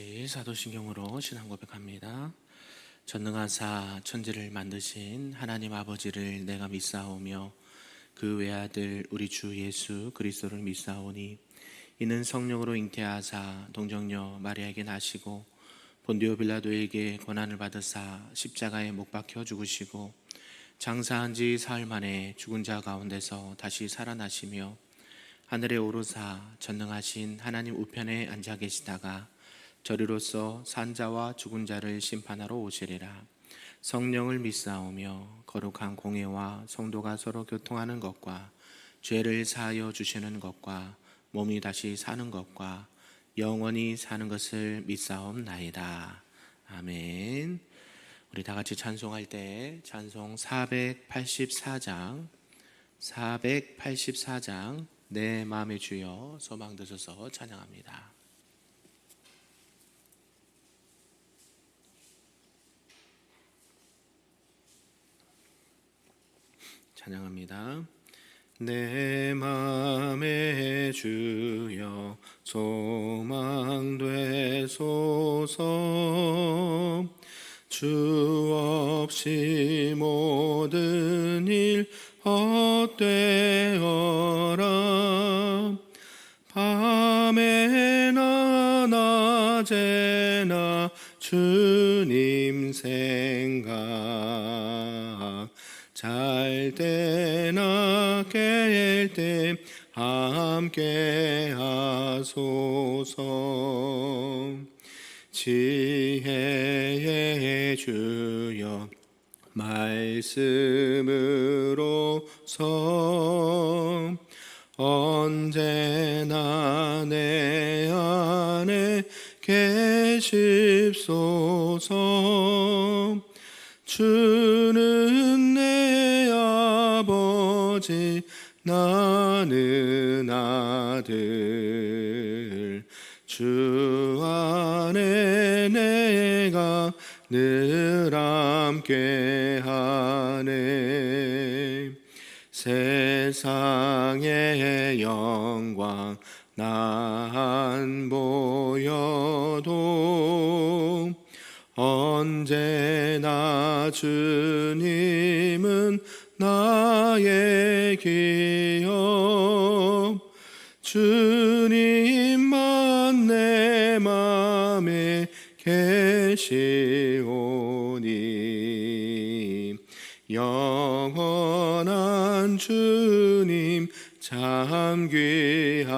같이 사도신경으로 신앙 고백합니다. 전능하사 천지를 만드신 하나님 아버지를 내가 믿사오며 그 외아들 우리 주 예수 그리스도를 믿사오니 이는 성령으로 잉태하사 동정녀 마리아에게 나시고 본디오 빌라도에게 고난을 받으사 십자가에 못 박혀 죽으시고 장사한 지 사흘 만에 죽은 자 가운데서 다시 살아나시며 하늘에 오르사 전능하신 하나님 우편에 앉아 계시다가 저리로서 산자와 죽은 자를 심판하러 오시리라. 성령을 믿사오며 거룩한 공회와 성도가 서로 교통하는 것과 죄를 사하여 주시는 것과 몸이 다시 사는 것과 영원히 사는 것을 믿사옵나이다. 아멘. 우리 다 같이 찬송할 때 찬송 484장 내 마음의 주여 소망 드셔서 찬양합니다. 찬양합니다. 내 맘의 주여 소망 되소서. 주 없이 모든 일 헛되어라. 밤에나 낮에나 주님 생각, 잘 때나 깰 때 함께 하소서. 지혜의 주여 말씀으로서 언제나 내 안에 계십소서. 주는 내 아버지 나는 아들. 주 안에 내가 늘 함께하네. 세상의 영광 나 안 보여도 언제나 주님은 나의 기업. 주님만 내 맘에 계시오니 영원한 주님 참 귀하셔라.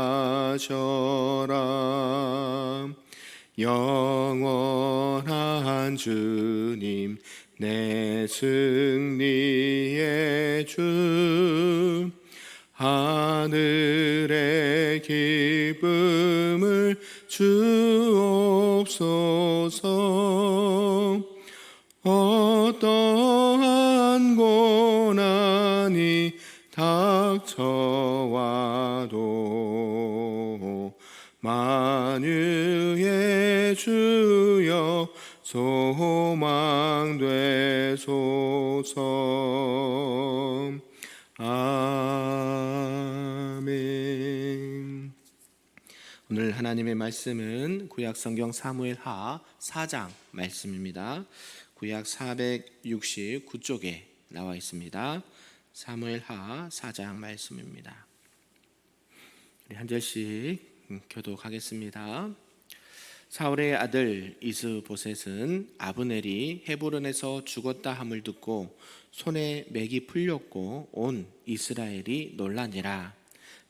영원한 주님 내 승리의 주. 하늘의 기쁨을 주옵소서. 어떠한 고난이 닥쳐와도 만유의 주여 소망 되소서. 아멘. 오늘 하나님의 말씀은 구약 성경 사무엘하 4장 말씀입니다. 구약 469쪽에 나와 있습니다. 사무엘하 4장 말씀입니다. 우리 한 절씩 교독하겠습니다. 사울의 아들 이스보셋은 아브넬이 헤브론에서 죽었다 함을 듣고 손에 맥이 풀렸고 온 이스라엘이 놀라니라.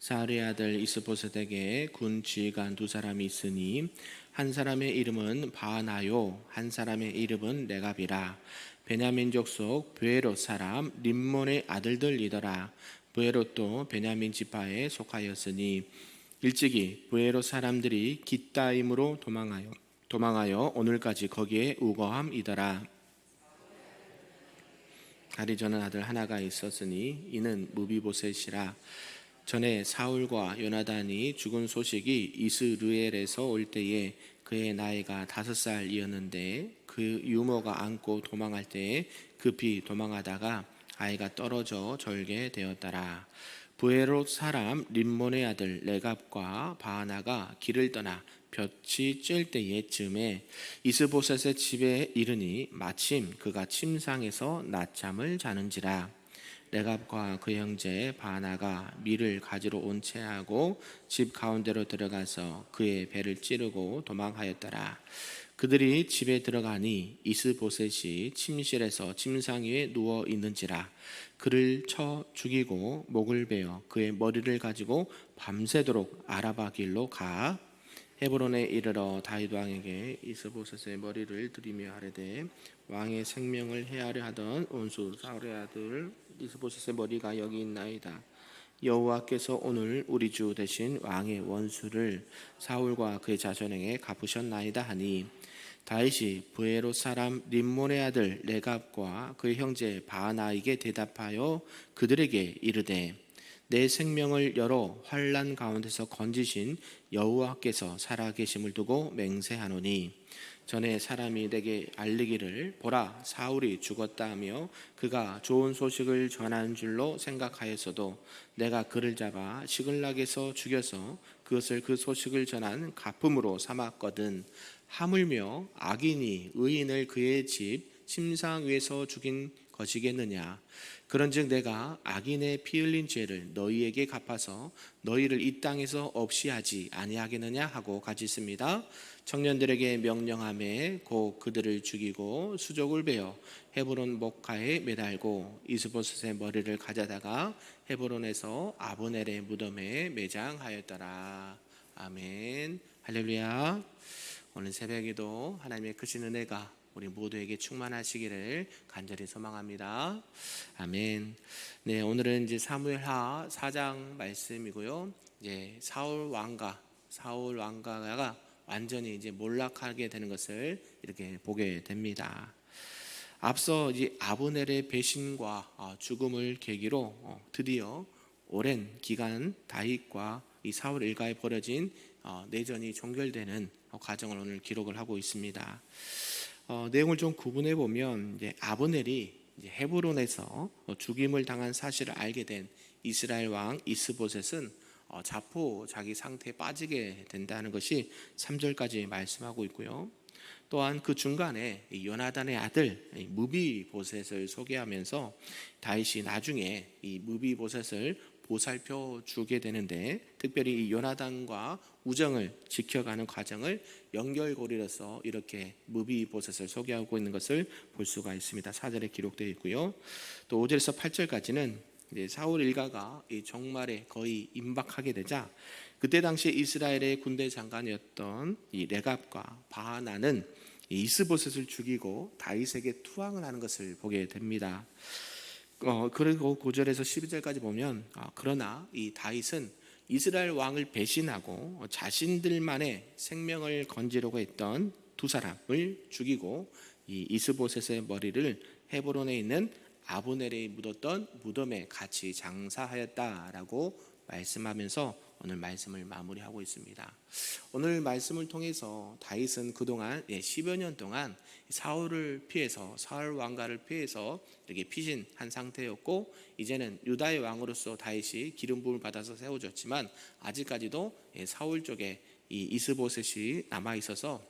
사울의 아들 이스보셋에게 군 지휘관 두 사람이 있으니 한 사람의 이름은 바나요, 한 사람의 이름은 레갑이라. 베냐민 족속 브에롯 사람 림몬의 아들들이더라. 브에롯도 베냐민 지파에 속하였으니 일찍이 브에롯 사람들이 깃다임으로 도망하여 오늘까지 거기에 우거함이더라. 가리저는 아들 하나가 있었으니 이는 무비보셋이라. 전에 사울과 요나단이 죽은 소식이 이스르엘에서 올 때에 그의 나이가 5살이었는데 그 유모가 안고 도망할 때에 급히 도망하다가 아이가 떨어져 절게 되었더라. 브에롯 사람 림몬의 아들 레갑과 바하나가 길을 떠나 볕이 쬐을 때에쯤에 이스보셋의 집에 이르니 마침 그가 침상에서 낮잠을 자는지라. 레갑과 그 형제 바나가 밀을 가지러 온 채하고 집 가운데로 들어가서 그의 배를 찌르고 도망하였더라. 그들이 집에 들어가니 이스보셋이 침실에서 침상 위에 누워 있는지라. 그를 쳐 죽이고 목을 베어 그의 머리를 가지고 밤새도록 아라바 길로 가 헤브론에 이르러 다윗 왕에게 이스보셋의 머리를 드리며 아뢰되 왕의 생명을 해하려 하던 온수 사울의 아들 이스보셋의 머리가 여기 있나이다. 여호와께서 오늘 우리 주 대신 왕의 원수를 사울과 그의 자손에게 갚으셨나이다 하니 다윗이 브에롯 사람 림몬의 아들 레갑과 그의 형제 바나에게 대답하여 그들에게 이르되 내 생명을 여러 환난 가운데서 건지신 여호와께서 살아계심을 두고 맹세하노니 전에 사람이 내게 알리기를 보라 사울이 죽었다 하며 그가 좋은 소식을 전하는 줄로 생각하였어도 내가 그를 잡아 시글락에서 죽여서 그것을 그 소식을 전한 가품으로 삼았거든. 하물며 악인이 의인을 그의 집 침상 위에서 죽인 것이겠느냐. 그런즉 내가 악인의 피 흘린 죄를 너희에게 갚아서 너희를 이 땅에서 없이 하지 아니하겠느냐 하고 가지습니다. 청년들에게 명령하매 곧 그들을 죽이고 수족을 베어 헤브론 목가에 매달고 이스보셋의 머리를 가져다가 헤브론에서 아브넬의 무덤에 매장하였더라. 아멘. 할렐루야. 오늘 새벽에도 하나님의 크신 은혜가 우리 모두에게 충만하시기를 간절히 소망합니다. 아멘. 네, 오늘은 이제 사무엘하 4장 말씀이고요. 이제 사울 왕가가 완전히 이제 몰락하게 되는 것을 이렇게 보게 됩니다. 앞서 이제 아브넬의 배신과 죽음을 계기로 드디어 오랜 기간 다윗과 이 사울 일가에 벌어진 내전이 종결되는 과정을 오늘 기록을 하고 있습니다. 내용을 좀 구분해 보면 이제 아브넬이 이제 헤브론에서 죽임을 당한 사실을 알게 된 이스라엘 왕 이스보셋은 자포 자기 상태에 빠지게 된다는 것이 3절까지 말씀하고 있고요. 또한 그 중간에 요나단의 아들 무비보셋을 소개하면서 다윗이 나중에 이 무비보셋을 보살펴 주게 되는데 특별히 이 요나단과 우정을 지켜가는 과정을 연결고리로서 이렇게 무비보셋을 소개하고 있는 것을 볼 수가 있습니다. 4절에 기록되어 있고요. 또 5절에서 8절까지는 사울 일가가 이 종말에 거의 임박하게 되자 그때 당시 이스라엘의 군대 장관이었던 이 레갑과 바하나는 이스보셋을 죽이고 다윗에게 투항을 하는 것을 보게 됩니다. 그리고 9절에서 12절까지 보면 그러나 이 다윗은 이스라엘 왕을 배신하고 자신들만의 생명을 건지려고 했던 두 사람을 죽이고 이 이스보셋의 머리를 헤브론에 있는 아브넬이 묻었던 무덤에 같이 장사하였다라고 말씀하면서 오늘 말씀을 마무리하고 있습니다. 오늘 말씀을 통해서 다윗은 그동안 10여 년 동안 사울을 피해서 사울 왕가를 피해서 이렇게 피신한 상태였고 이제는 유다의 왕으로서 다윗이 기름 부음을 받아서 세워졌지만 아직까지도 사울 쪽에 이 이스보셋이 남아 있어서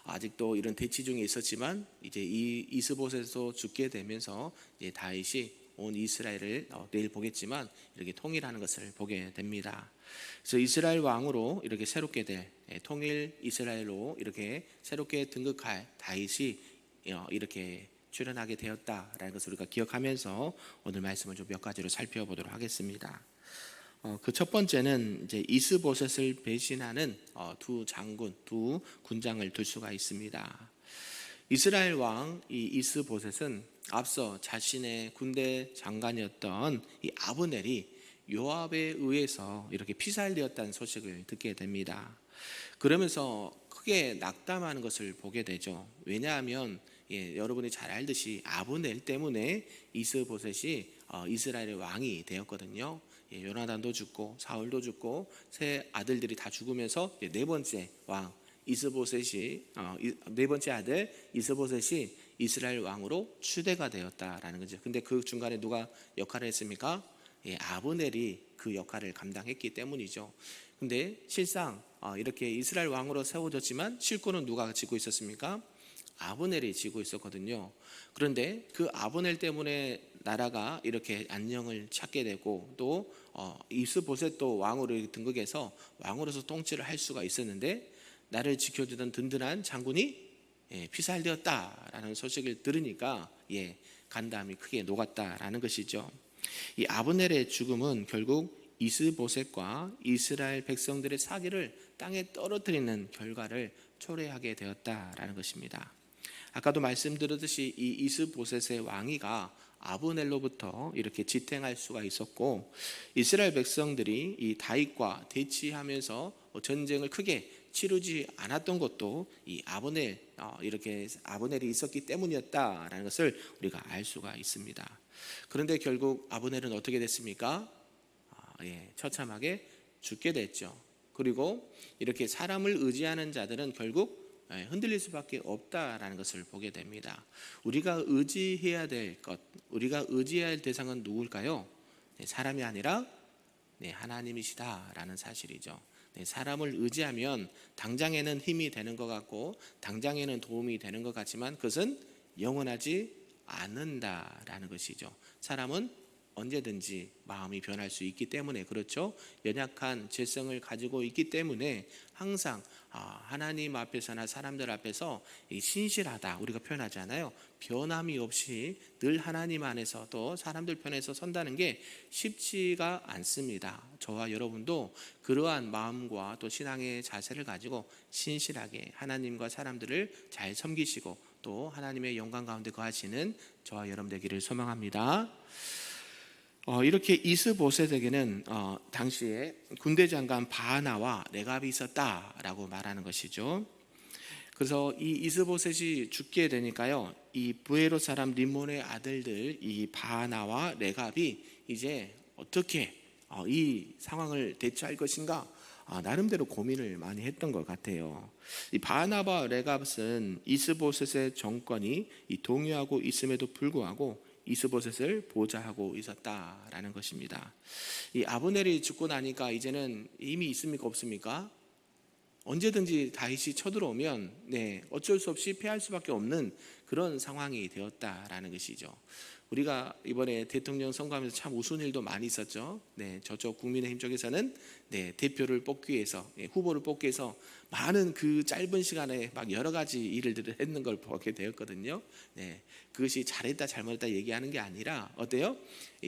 아직도 이런 대치 중에 있었지만 이제 이 이스보셋에서 죽게 되면서 이제 다윗이 온 이스라엘을 내일 보겠지만 이렇게 통일하는 것을 보게 됩니다. 그래서 이스라엘 왕으로 이렇게 새롭게 될 통일 이스라엘로 이렇게 새롭게 등극할 다윗이 이렇게 출현하게 되었다라는 것을 우리가 기억하면서 오늘 말씀을 좀 몇 가지로 살펴보도록 하겠습니다. 그 첫 번째는 이제 이스보셋을 배신하는 두 군장을 둘 수가 있습니다. 이스라엘 왕 이 이스보셋은 앞서 자신의 군대 장관이었던 이 아브넬이 요압에 의해서 이렇게 피살되었다는 소식을 듣게 됩니다. 그러면서 크게 낙담하는 것을 보게 되죠. 왜냐하면 여러분이 잘 알듯이 아브넬 때문에 이스보셋이 이스라엘의 왕이 되었거든요. 요나단도 죽고 사울도 죽고 세 아들들이 다 죽으면서 네 번째 왕 이스보셋이 네 번째 아들 이스보셋이 이스라엘 왕으로 추대가 되었다라는 거죠. 근데 그 중간에 누가 역할을 했습니까? 아브넬이 그 역할을 감당했기 때문이죠. 근데 실상 이렇게 이스라엘 왕으로 세워졌지만 실권은 누가 쥐고 있었습니까? 아브넬이 쥐고 있었거든요. 그런데 그 아브넬 때문에 나라가 이렇게 안녕을 찾게 되고 또 이스보셋도 왕으로 등극해서 왕으로서 통치를 할 수가 있었는데 나를 지켜주던 든든한 장군이 피살되었다라는 소식을 들으니까 간담이 크게 녹았다라는 것이죠. 이 아브넬의 죽음은 결국 이스보셋과 이스라엘 백성들의 사기를 땅에 떨어뜨리는 결과를 초래하게 되었다라는 것입니다. 아까도 말씀드렸듯이 이 이스보셋의 왕위가 아브넬로부터 이렇게 지탱할 수가 있었고 이스라엘 백성들이 이 다윗과 대치하면서 전쟁을 크게 치르지 않았던 것도 이 아브넬 이렇게 아브넬이 있었기 때문이었다라는 것을 우리가 알 수가 있습니다. 그런데 결국 아브넬은 어떻게 됐습니까? 처참하게 죽게 됐죠. 그리고 이렇게 사람을 의지하는 자들은 결국 흔들릴 수밖에 없다라는 것을 보게 됩니다. 우리가 의지해야 될 것, 우리가 의지해야 할 대상은 누굴까요? 사람이 아니라 하나님이시다라는 사실이죠. 사람을 의지하면 당장에는 힘이 되는 것 같고 당장에는 도움이 되는 것 같지만 그것은 영원하지 않는다라는 것이죠. 사람은 언제든지 마음이 변할 수 있기 때문에 그렇죠. 연약한 죄성을 가지고 있기 때문에 항상 하나님 앞에서나 사람들 앞에서 신실하다 우리가 표현하잖아요. 변함이 없이 늘 하나님 안에서 또 사람들 편에서 선다는 게 쉽지가 않습니다. 저와 여러분도 그러한 마음과 또 신앙의 자세를 가지고 신실하게 하나님과 사람들을 잘 섬기시고 또 하나님의 영광 가운데 거하시는 저와 여러분 되기를 소망합니다. 이렇게 이스보셋에게는 당시에 군대 장관 바하나와 레갑이 있었다라고 말하는 것이죠. 그래서 이 이스보셋이 죽게 되니까요, 이 부에롯 사람 림몬의 아들들 이 바하나와 레갑이 이제 어떻게 이 상황을 대처할 것인가 나름대로 고민을 많이 했던 것 같아요. 이 바하나와 레갑은 이스보셋의 정권이 동요하고 있음에도 불구하고 이스보셋을 보좌하고 있었다라는 것입니다. 이 아브넬이 죽고 나니까 이제는 힘이 있습니까 없습니까? 언제든지 다윗이 쳐들어오면 어쩔 수 없이 피할 수밖에 없는 그런 상황이 되었다라는 것이죠. 우리가 이번에 대통령 선거하면서 참 우스운 일도 많이 있었죠. 저쪽 국민의힘 쪽에서는 대표를 뽑기 위해서 후보를 뽑기 위해서 많은 그 짧은 시간에 막 여러 가지 일을 했는 걸 보게 되었거든요. 그것이 잘했다 잘못했다 얘기하는 게 아니라 어때요?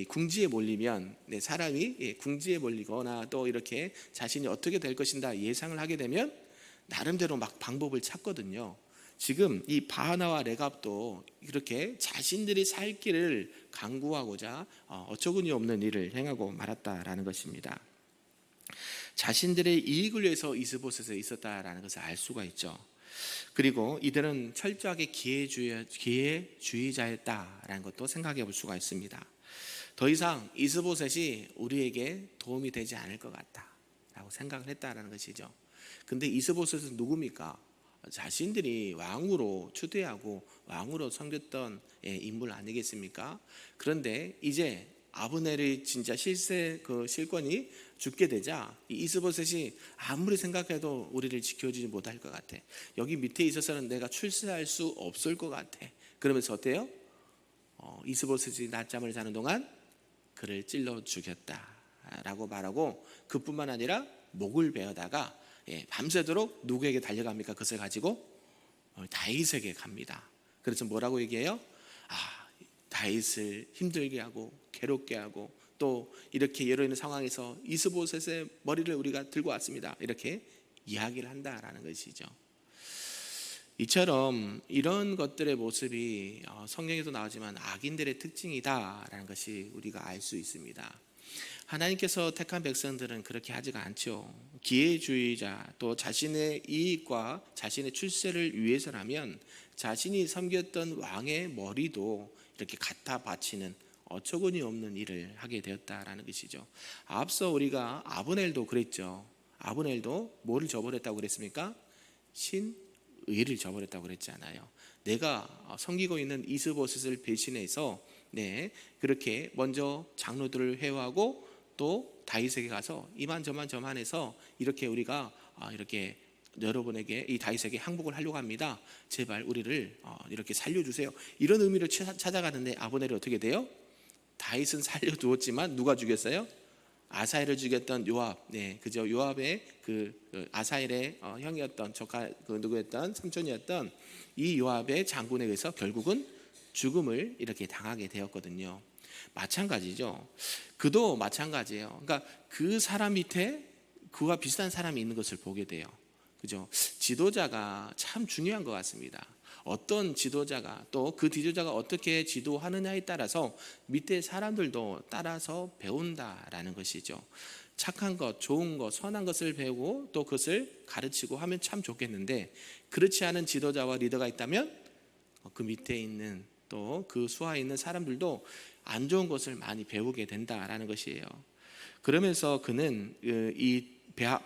궁지에 몰리면 사람이 궁지에 몰리거나 또 이렇게 자신이 어떻게 될 것인가 예상을 하게 되면 나름대로 막 방법을 찾거든요. 지금 이 바하나와 레갑도 이렇게 자신들이 살 길을 강구하고자 어처구니 없는 일을 행하고 말았다라는 것입니다. 자신들의 이익을 위해서 이스보셋에 있었다라는 것을 알 수가 있죠. 그리고 이들은 철저하게 기회주의자였다라는 것도 생각해 볼 수가 있습니다. 더 이상 이스보셋이 우리에게 도움이 되지 않을 것 같다라고 생각을 했다라는 것이죠. 근데 이스보셋은 누굽니까? 자신들이 왕으로 추대하고 왕으로 섬겼던 인물 아니겠습니까? 그런데 이제 아브넬의 진짜 실권이 죽게 되자 이스보셋이 아무리 생각해도 우리를 지켜주지 못할 것 같아. 여기 밑에 있어서는 내가 출세할 수 없을 것 같아. 그러면서 어때요? 이스보셋이 낮잠을 자는 동안 그를 찔러 죽였다라고 말하고 그뿐만 아니라 목을 베어다가 밤새도록 누구에게 달려갑니까? 그것을 가지고 다윗에게 갑니다. 그래서 뭐라고 얘기해요? 다윗을 힘들게 하고 괴롭게 하고 또 이렇게 여러 있는 상황에서 이스보셋의 머리를 우리가 들고 왔습니다. 이렇게 이야기를 한다라는 것이죠. 이처럼 이런 것들의 모습이 성경에도 나오지만 악인들의 특징이다라는 것이 우리가 알 수 있습니다. 하나님께서 택한 백성들은 그렇게 하지가 않죠. 기회주의자 또 자신의 이익과 자신의 출세를 위해서라면 자신이 섬겼던 왕의 머리도 이렇게 갖다 바치는 어처구니 없는 일을 하게 되었다라는 것이죠. 앞서 우리가 아브넬도 그랬죠. 아브넬도 뭐를 저버렸다고 그랬습니까? 신의를 저버렸다고 그랬잖아요. 내가 섬기고 있는 이스보셋을 배신해서 그렇게 먼저 장로들을 회유하고 또 다윗에게 가서 이만저만 저만해서 이렇게 우리가 이렇게 여러분에게 이 다윗에게 항복을 하려고 합니다. 제발 우리를 이렇게 살려주세요. 이런 의미로 찾아가는데 아브넬이 어떻게 돼요? 다윗은 살려두었지만 누가 죽였어요? 아사엘을 죽였던 요압, 그죠? 요압의 아사엘의 형이었던 조카 누구였던 삼촌이었던 이 요압의 장군에 의해서 결국은 죽음을 이렇게 당하게 되었거든요. 마찬가지죠. 그도 마찬가지예요. 그러니까 그 사람 밑에 그와 비슷한 사람이 있는 것을 보게 돼요. 그죠? 지도자가 참 중요한 것 같습니다. 어떤 지도자가 또 그 지도자가 어떻게 지도하느냐에 따라서 밑에 사람들도 따라서 배운다라는 것이죠. 착한 것, 좋은 것, 선한 것을 배우고 또 그것을 가르치고 하면 참 좋겠는데 그렇지 않은 지도자와 리더가 있다면 그 밑에 있는 또 그 수하에 있는 사람들도 안 좋은 것을 많이 배우게 된다라는 것이에요. 그러면서 그는 이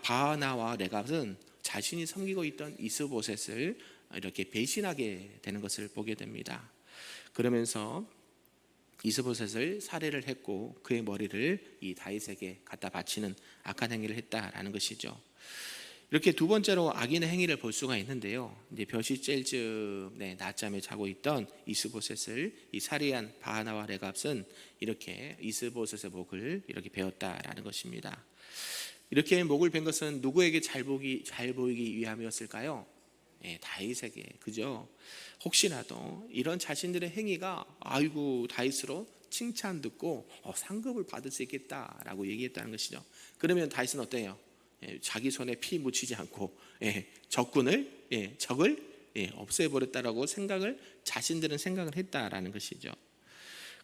바하나와 레갑은 자신이 섬기고 있던 이스보셋을 이렇게 배신하게 되는 것을 보게 됩니다. 그러면서 이스보셋을 살해를 했고 그의 머리를 이 다윗에게 갖다 바치는 악한 행위를 했다라는 것이죠. 이렇게 두 번째로 악인의 행위를 볼 수가 있는데요. 이제 벼시 찔 즈음에 낮잠에 자고 있던 이스보셋을 이 살해한 바하나와 레갑은 이렇게 이스보셋의 목을 이렇게 베었다라는 것입니다. 이렇게 목을 벤 것은 누구에게 잘 보이기 위함이었을까요? 다윗에게, 그죠? 혹시라도 이런 자신들의 행위가 아이고 다윗으로 칭찬 듣고 상급을 받을 수 있겠다라고 얘기했다는 것이죠. 그러면 다윗은 어때요? 자기 손에 피 묻히지 않고 적을 없애버렸다라고 자신들은 생각을 했다라는 것이죠.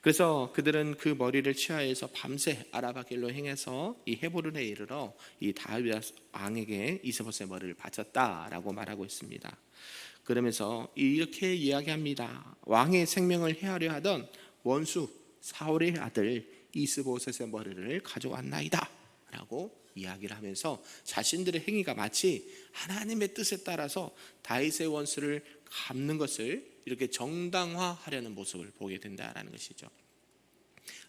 그래서 그들은 그 머리를 취하여서 밤새 아라바 길로 행해서 이 헤브론에 이르러 이 다윗 왕에게 이스보셋의 머리를 바쳤다라고 말하고 있습니다. 그러면서 이렇게 이야기합니다. 왕의 생명을 해하려 하던 원수 사울의 아들 이스보셋의 머리를 가져왔나이다 라고 이야기를 하면서 자신들의 행위가 마치 하나님의 뜻에 따라서 다윗의 원수를 갚는 것을 이렇게 정당화하려는 모습을 보게 된다라는 것이죠.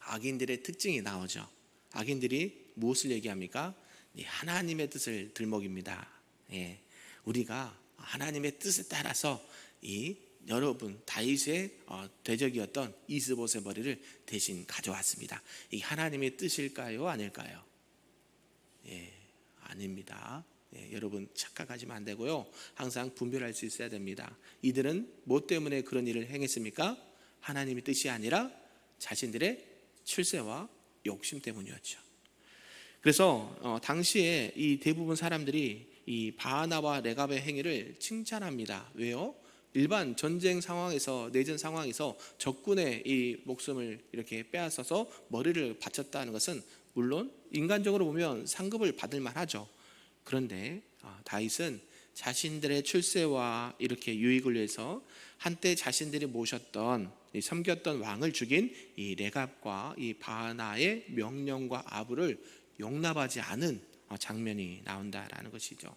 악인들의 특징이 나오죠. 악인들이 무엇을 얘기합니까? 하나님의 뜻을 들먹입니다. 우리가 하나님의 뜻에 따라서 여러분 다윗의 대적이었던 이스보셋의 머리를 대신 가져왔습니다. 이 하나님의 뜻일까요? 아닐까요? 아닙니다. 여러분 착각하시면 안 되고요. 항상 분별할 수 있어야 됩니다. 이들은 뭐 때문에 그런 일을 행했습니까? 하나님의 뜻이 아니라 자신들의 출세와 욕심 때문이었죠. 그래서 당시에 이 대부분 사람들이 이 바하나와 레갑의 행위를 칭찬합니다. 왜요? 일반 전쟁 상황에서 내전 상황에서 적군의 이 목숨을 이렇게 빼앗아서 머리를 바쳤다는 것은 물론 인간적으로 보면 상급을 받을 만하죠. 그런데 다윗은 자신들의 출세와 이렇게 유익을 위해서 한때 자신들이 모셨던 섬겼던 왕을 죽인 이 레갑과 이 바하나의 명령과 아부를 용납하지 않은 장면이 나온다라는 것이죠.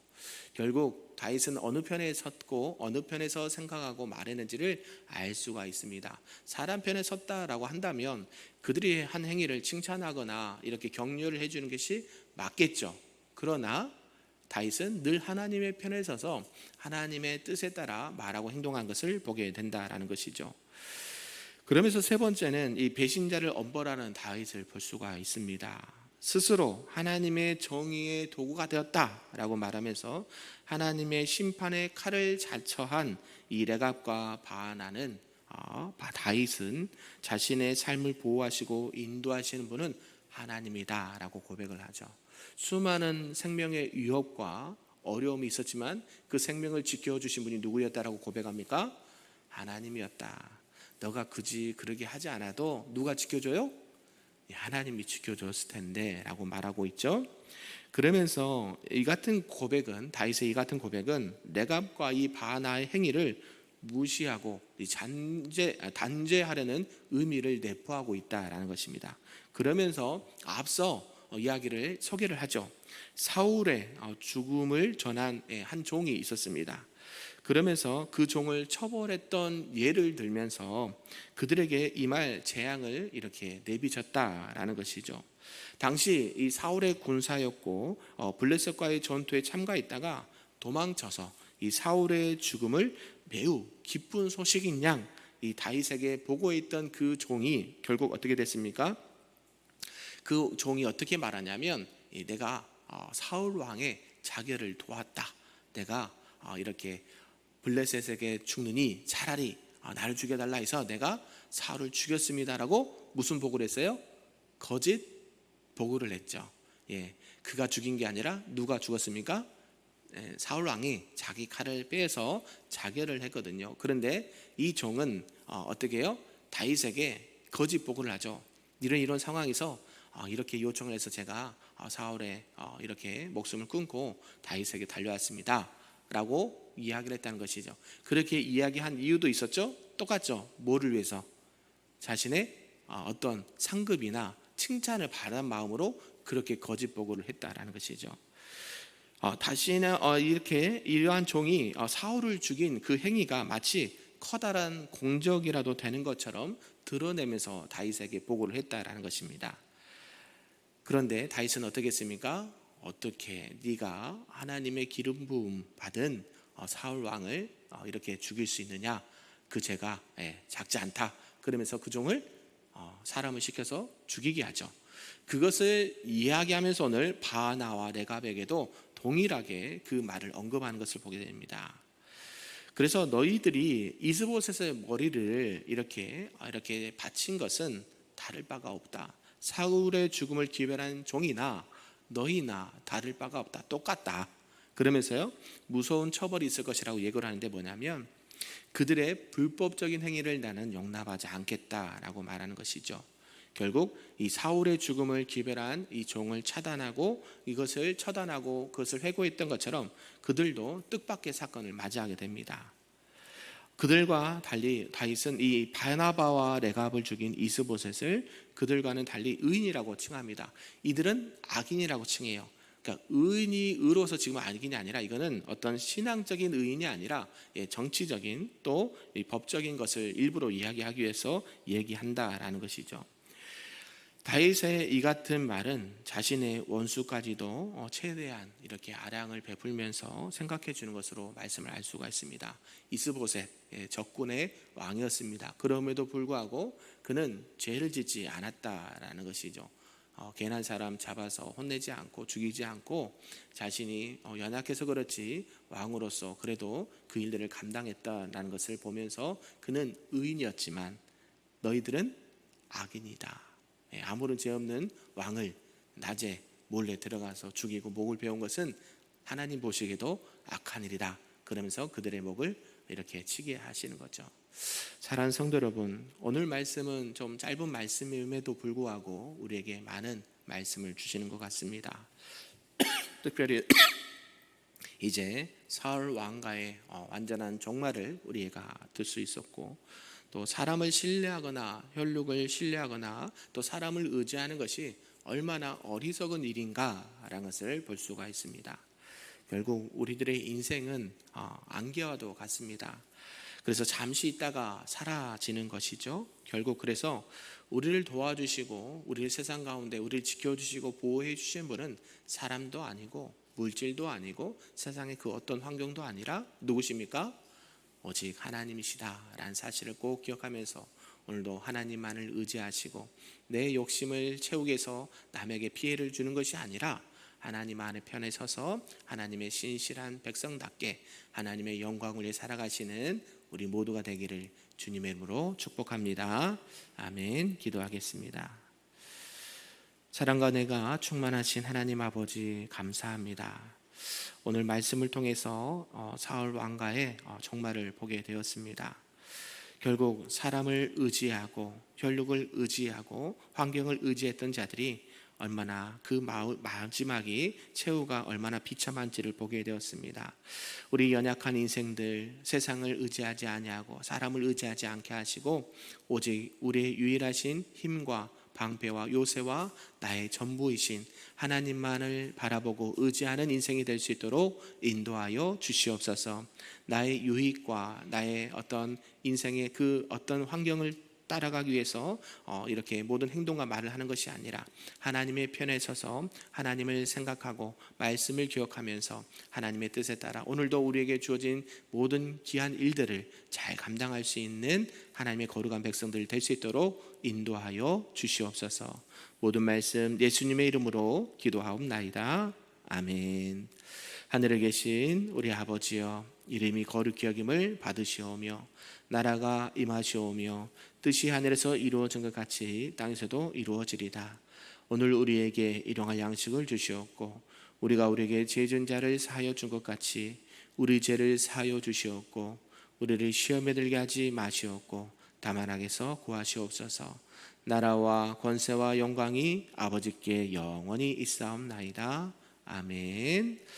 결국 다윗은 어느 편에 섰고 어느 편에서 생각하고 말했는지를 알 수가 있습니다. 사람 편에 섰다라고 한다면 그들이 한 행위를 칭찬하거나 이렇게 격려를 해주는 것이 맞겠죠. 그러나 다윗은 늘 하나님의 편에 서서 하나님의 뜻에 따라 말하고 행동한 것을 보게 된다라는 것이죠. 그러면서 세 번째는 이 배신자를 엄벌하는 다윗을 볼 수가 있습니다. 스스로 하나님의 정의의 도구가 되었다라고 말하면서 하나님의 심판의 칼을 자처한 이 레갑과 바하나는 다윗은 자신의 삶을 보호하시고 인도하시는 분은 하나님이다라고 고백을 하죠. 수많은 생명의 위협과 어려움이 있었지만 그 생명을 지켜주신 분이 누구였다라고 고백합니까? 하나님이었다. 너가 굳이 그러게 하지 않아도 누가 지켜줘요? 하나님이 지켜줬을 텐데 라고 말하고 있죠. 그러면서 다윗의 이 같은 고백은 레갑과 이 바하나의 행위를 무시하고 단죄하려는 의미를 내포하고 있다라는 것입니다. 그러면서 앞서 소개를 하죠. 사울의 죽음을 전한 한 종이 있었습니다. 그러면서 그 종을 처벌했던 예를 들면서 그들에게 임할 재앙을 이렇게 내비쳤다라는 것이죠. 당시 이 사울의 군사였고 블레셋과의 전투에 참가했다가 도망쳐서 이 사울의 죽음을 매우 기쁜 소식인 양 이 다윗에게 보고했던 그 종이 결국 어떻게 됐습니까? 그 종이 어떻게 말하냐면 내가 사울 왕의 자결을 도왔다. 내가 이렇게 블레셋에게 죽느니 차라리 나를 죽여달라 해서 내가 사울을 죽였습니다라고 무슨 보고를 했어요? 거짓 보고를 했죠. 그가 죽인 게 아니라 누가 죽었습니까? 사울 왕이 자기 칼을 빼서 자결을 했거든요. 그런데 이 종은 어떻게 해요? 다윗에게 거짓 보고를 하죠. 이런 상황에서 이렇게 요청을 해서 제가 사울의 이렇게 목숨을 끊고 다윗에게 달려왔습니다 라고 이야기를 했다는 것이죠. 그렇게 이야기한 이유도 있었죠. 똑같죠. 뭐를 위해서? 자신의 어떤 상급이나 칭찬을 바라는 마음으로 그렇게 거짓 보고를 했다라는 것이죠. 다시는 이렇게 이러한 종이 사울을 죽인 그 행위가 마치 커다란 공적이라도 되는 것처럼 드러내면서 다윗에게 보고를 했다라는 것입니다. 그런데 다윗은 어떻게 했습니까? 어떻게 네가 하나님의 기름 부음 받은 사울 왕을 이렇게 죽일 수 있느냐? 그 죄가 작지 않다. 그러면서 그 종을 사람을 시켜서 죽이게 하죠. 그것을 이야기하면서 오늘 바나와 레갑에게도 동일하게 그 말을 언급하는 것을 보게 됩니다. 그래서 너희들이 이스보셋의 머리를 이렇게 바친 것은 다를 바가 없다. 사울의 죽음을 기별한 종이나 너희나 다를 바가 없다. 똑같다. 그러면서요 무서운 처벌이 있을 것이라고 예고를 하는데 뭐냐면 그들의 불법적인 행위를 나는 용납하지 않겠다라고 말하는 것이죠. 결국 이 사울의 죽음을 기별한 이 종을 차단하고 이것을 처단하고 그것을 회고했던 것처럼 그들도 뜻밖의 사건을 맞이하게 됩니다. 그들과 달리 다윗은 이 바나바와 레갑을 죽인 이스보셋을 그들과는 달리 의인이라고 칭합니다. 이들은 악인이라고 칭해요. 그러니까 의인이 의로워서 지금 악인이 아니라 이거는 어떤 신앙적인 의인이 아니라 정치적인 또 법적인 것을 일부러 이야기하기 위해서 얘기한다라는 것이죠. 다윗의 이 같은 말은 자신의 원수까지도 최대한 이렇게 아량을 베풀면서 생각해 주는 것으로 말씀을 알 수가 있습니다. 이스보셋 적군의 왕이었습니다. 그럼에도 불구하고 그는 죄를 짓지 않았다라는 것이죠. 괜한 사람 잡아서 혼내지 않고 죽이지 않고 자신이 연약해서 그렇지 왕으로서 그래도 그 일들을 감당했다라는 것을 보면서 그는 의인이었지만 너희들은 악인이다. 아무런 죄 없는 왕을 낮에 몰래 들어가서 죽이고 목을 베운 것은 하나님 보시기에도 악한 일이다. 그러면서 그들의 목을 이렇게 치게 하시는 거죠. 사랑하는 성도 여러분, 오늘 말씀은 좀 짧은 말씀임에도 불구하고 우리에게 많은 말씀을 주시는 것 같습니다. 특별히 이제 사울 왕가의 완전한 종말을 우리가 들 수 있었고 또 사람을 신뢰하거나 혈육을 신뢰하거나 또 사람을 의지하는 것이 얼마나 어리석은 일인가라는 것을 볼 수가 있습니다. 결국 우리들의 인생은 안개와도 같습니다. 그래서 잠시 있다가 사라지는 것이죠. 결국 그래서 우리를 도와주시고 우리를 세상 가운데 우리를 지켜주시고 보호해 주신 분은 사람도 아니고 물질도 아니고 세상의 그 어떤 환경도 아니라 누구십니까? 오직 하나님이시다라는 사실을 꼭 기억하면서 오늘도 하나님만을 의지하시고 내 욕심을 채우기 위해서 남에게 피해를 주는 것이 아니라 하나님 안에 편에 서서 하나님의 신실한 백성답게 하나님의 영광을 위해 살아가시는 우리 모두가 되기를 주님의 이름으로 축복합니다. 아멘. 기도하겠습니다. 사랑과 은혜가 충만하신 하나님 아버지 감사합니다. 오늘 말씀을 통해서 사울 왕가의 종말을 보게 되었습니다. 결국 사람을 의지하고 혈육을 의지하고 환경을 의지했던 자들이 얼마나 그 마지막이 최후가 얼마나 비참한지를 보게 되었습니다. 우리 연약한 인생들 세상을 의지하지 아니하고 사람을 의지하지 않게 하시고 오직 우리의 유일하신 힘과 방패와 요새와 나의 전부이신 하나님만을 바라보고 의지하는 인생이 될 수 있도록 인도하여 주시옵소서. 나의 유익과 나의 어떤 인생의 그 어떤 환경을 따라가기 위해서 이렇게 모든 행동과 말을 하는 것이 아니라 하나님의 편에 서서 하나님을 생각하고 말씀을 기억하면서 하나님의 뜻에 따라 오늘도 우리에게 주어진 모든 귀한 일들을 잘 감당할 수 있는 하나님의 거룩한 백성들 될 수 있도록 인도하여 주시옵소서. 모든 말씀 예수님의 이름으로 기도하옵나이다. 아멘. 하늘에 계신 우리 아버지여, 이름이 거룩히 여김을 받으시오며 나라가 임하시오며 뜻이 하늘에서 이루어진 것 같이 땅에서도 이루어지리다. 오늘 우리에게 일용할 양식을 주시옵고 우리가 우리에게 죄 지은 자를 사하여 준 것 같이 우리 죄를 사하여 주시옵고 우리를 시험에 들게 하지 마시옵고 다만 악에서 구하시옵소서. 나라와 권세와 영광이 아버지께 영원히 있사옵나이다. 아멘.